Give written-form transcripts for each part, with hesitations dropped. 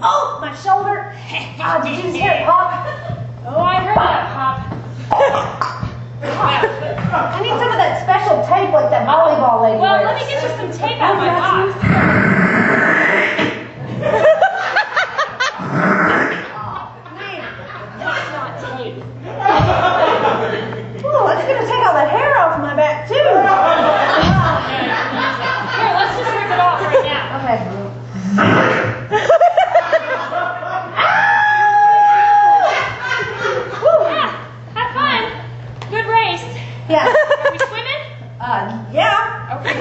Oh, my shoulder. Did you just hear it pop? Oh, I heard that pop. I need some of that special tape like that volleyball lady Well, wears. let me get you some tape out of my box. That's not tape. Oh, it's going to take all that hair off my back, too. Here, let's just rip it off right now. Okay. Yeah, have fun. Good race. Yeah. Are we swimming? Yeah. Okay.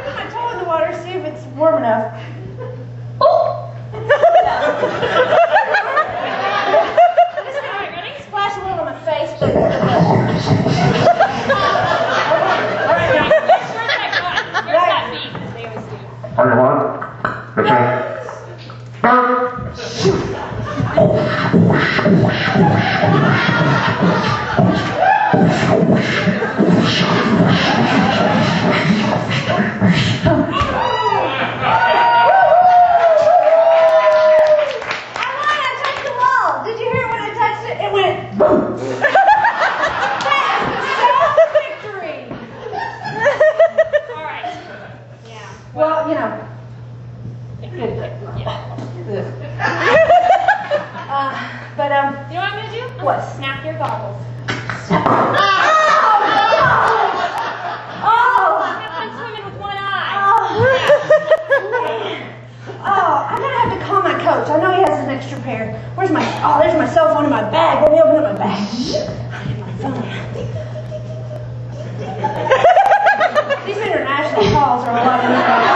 Put my toe in the water, see if it's warm enough. Oh! I'm just going to splash a little on my face, but... All right, now, where's that gun? Where's that beak, as they always do? On your mark. Get set. Well, you know. But You know what I'm gonna do? I'm What? gonna snap your goggles. Oh! Have fun swimming with one eye. I'm gonna have to call my coach. I know he has an extra pair. Where's my? Oh, there's my cell phone in my bag. Let me open up my bag. My phone. These international calls are a lot of money.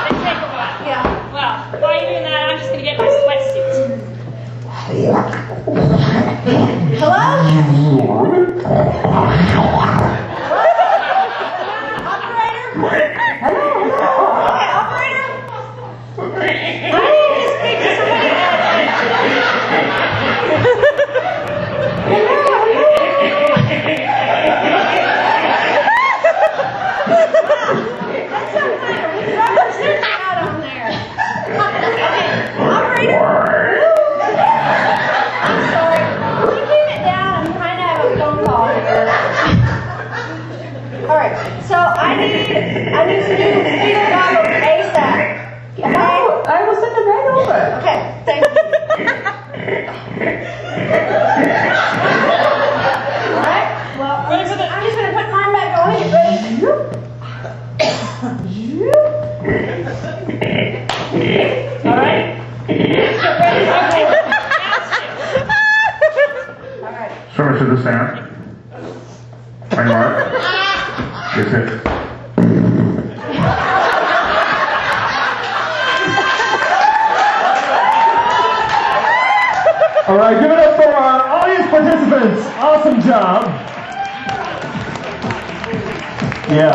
They take a while. Yeah. Well, while you're doing that, I'm just gonna get my sweatsuit. Hello? Operator? Hello? Okay, operator? I need to speak to somebody else. That's some kind of rubber sticking out on there. Okay, operator? I'm sorry. Can you keep it down? I'm trying to have a phone call here. All right. So I need some new speedo goggles ASAP. Okay? I will send them right over. Okay. Thank you. All right. Well, I'm just gonna put mine back on and get ready. All right. Get ready. All right. Service to the stand. On your mark. Get set. All right, give it up for our audience participants. Awesome job. Yeah.